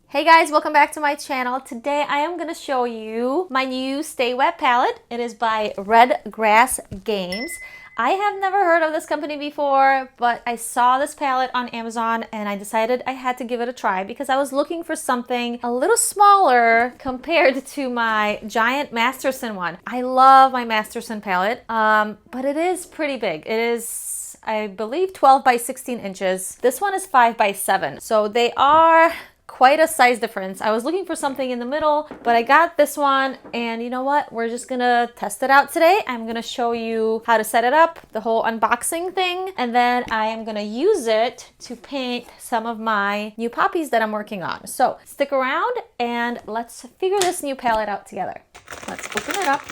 Hey guys, welcome back to my channel. Today I am going to show you my new Sta-Wet palette. It is by Red Grass Games. I have never heard of this company before, but I saw this palette on Amazon and I decided I had to give it a try because I was looking for something a little smaller compared to my giant Masterson one. I love my Masterson palette, but it is pretty big. It is, I believe, 12 by 16 inches. This one is 5 by 7. So they are quite a size difference. I was looking for something in the middle, but I got this one, and you know what? We're just gonna test it out today. I'm gonna show you how to set it up, the whole unboxing thing, and then I am gonna use it to paint some of my new poppies that I'm working on. So stick around and let's figure this new palette out together. Let's open it up.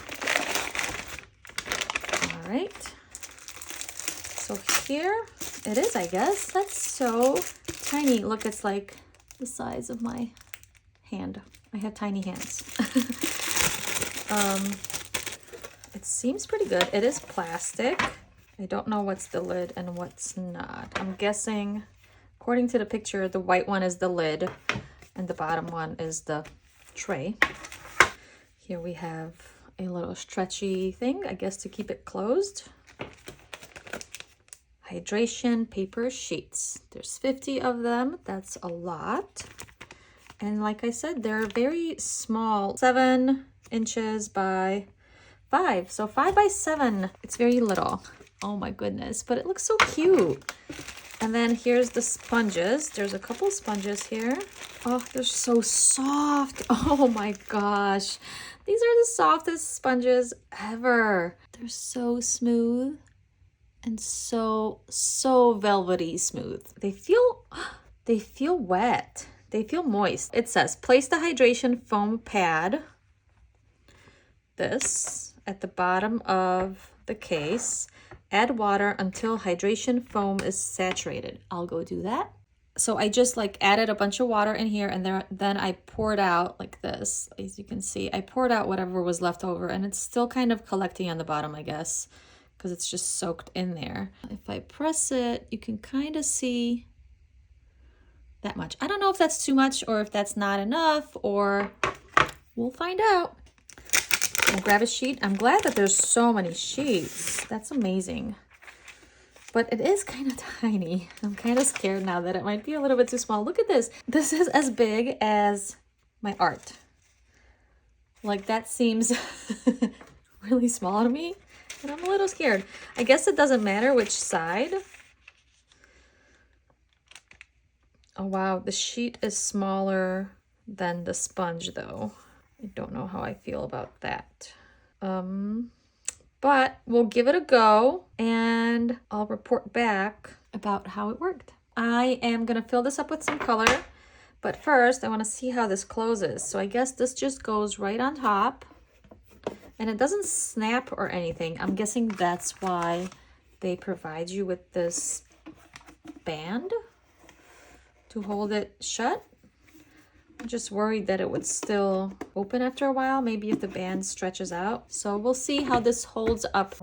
All right. So here it is, I guess. That's so tiny. Look, it's like the size of my hand. I have tiny hands. It seems pretty good. It is plastic. I don't know what's the lid and what's not. I'm guessing, according to the picture, the white one is the lid and the bottom one is the tray. Here we have a little stretchy thing, I guess, to keep it closed. Hydration paper sheets. There's 50 of them. That's a lot. And like I said, they're very small, 7 inches by 5. So 5 by 7. It's very little. Oh my goodness, but it looks so cute. And then here's the sponges. There's a couple sponges here. Oh, they're so soft. Oh my gosh. These are the softest sponges ever. They're so smooth and so velvety smooth. They feel wet. They feel moist. It says place the hydration foam pad, this, at the bottom of the case. Add water until hydration foam is saturated. I'll go do that. So I just like added a bunch of water in here, and then I poured out like this. As you can see, I poured out whatever was left over, and it's still kind of collecting on the bottom, I guess, because it's just soaked in there. If I press it, you can kind of see that much. I don't know if that's too much or if that's not enough, or we'll find out. We'll grab a sheet. I'm glad that there's so many sheets. That's amazing. But it is kind of tiny. I'm kind of scared now that it might be a little bit too small. Look at this. This is as big as my art. Like, that seems really small to me. And I'm a little scared. I guess it doesn't matter which side. Oh wow, the sheet is smaller than the sponge though. I don't know how I feel about that. But we'll give it a go and I'll report back about how it worked. I am gonna fill this up with some color, but first I wanna see how this closes. So I guess this just goes right on top. And it doesn't snap or anything. I'm guessing that's why they provide you with this band to hold it shut. I'm just worried that it would still open after a while, maybe if the band stretches out. So we'll see how this holds up.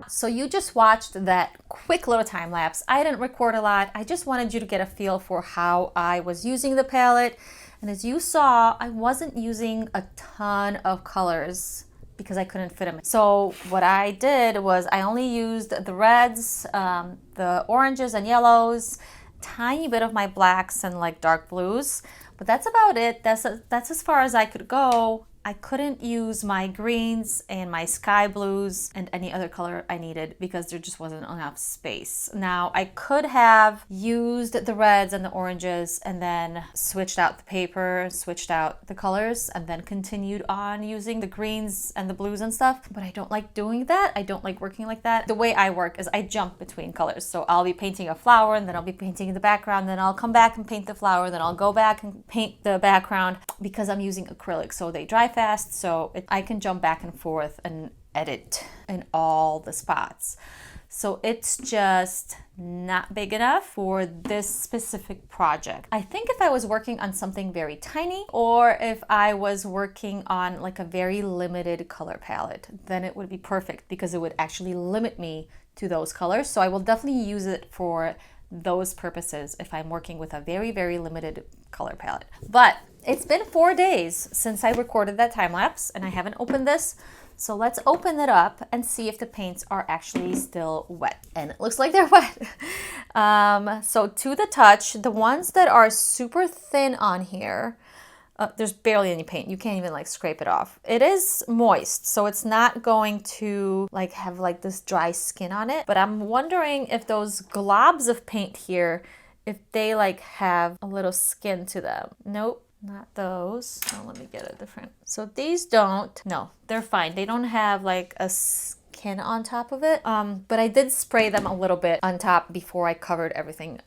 So you just watched that quick little time lapse. I didn't record a lot. I just wanted you to get a feel for how I was using the palette. And as you saw, I wasn't using a ton of colors because I couldn't fit them. So what I did was I only used the reds, the oranges and yellows, tiny bit of my blacks and like dark blues, but that's about it. That's as far as I could go. I couldn't use my greens and my sky blues and any other color I needed because there just wasn't enough space. Now, I could have used the reds and the oranges and then switched out the paper, switched out the colors, and then continued on using the greens and the blues and stuff, but I don't like doing that. I don't like working like that. The way I work is I jump between colors. So I'll be painting a flower and then I'll be painting the background, then I'll come back and paint the flower, then I'll go back and paint the background because I'm using acrylic, so they dry fast, so I can jump back and forth and edit in all the spots. So it's just not big enough for this specific project. I think if I was working on something very tiny, or if I was working on like a very limited color palette, then it would be perfect because it would actually limit me to those colors. So I will definitely use it for those purposes if I'm working with a very, very limited color palette. But it's been 4 days since I recorded that time lapse and I haven't opened this. So let's open it up and see if the paints are actually still wet. And it looks like they're wet. So to the touch, the ones that are super thin on here, there's barely any paint. You can't even like scrape it off. It is moist, so it's not going to like have like this dry skin on it. But I'm wondering if those globs of paint here, if they like have a little skin to them. Nope. Not those. Oh, let me get a different. So these don't. No, they're fine. They don't have like a skin on top of it. But I did spray them a little bit on top before I covered everything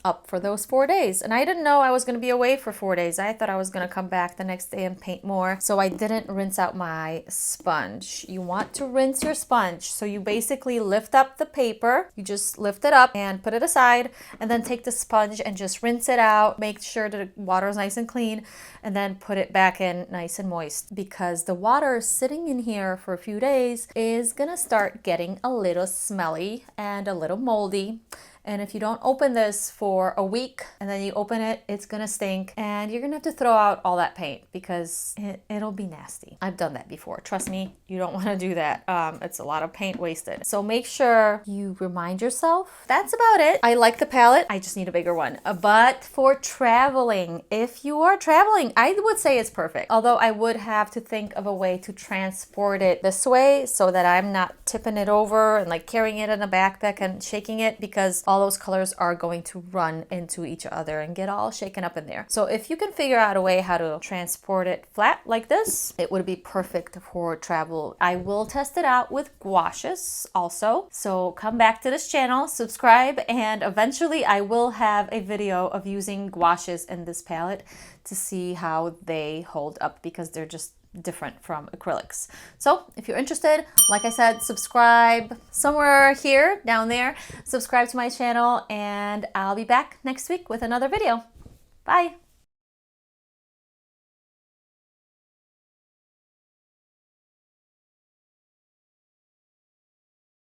up for those 4 days. And I didn't know I was going to be away for 4 days. I thought I was going to come back the next day and paint more. So I didn't rinse out my sponge. You want to rinse your sponge. So you basically lift up the paper. You just lift it up and put it aside, and then take the sponge and just rinse it out. Make sure that the water is nice and clean, and then put it back in nice and moist, because the water sitting in here for a few days is going to start getting a little smelly and a little moldy. And if you don't open this for a week and then you open it, it's gonna stink and you're gonna have to throw out all that paint because it'll be nasty. I've done that before. Trust me, you don't wanna do that. It's a lot of paint wasted. So make sure you remind yourself. That's about it. I like the palette. I just need a bigger one. But for traveling, if you are traveling, I would say it's perfect. Although I would have to think of a way to transport it this way so that I'm not tipping it over and like carrying it in a backpack and shaking it, because all those colors are going to run into each other and get all shaken up in there. So if you can figure out a way how to transport it flat like this, it would be perfect for travel. I will test it out with gouaches also. So come back to this channel, subscribe, and eventually I will have a video of using gouaches in this palette to see how they hold up, because they're just different from acrylics. So if you're interested, like I said, subscribe somewhere here, down there, subscribe to my channel, and I'll be back next week with another video. Bye.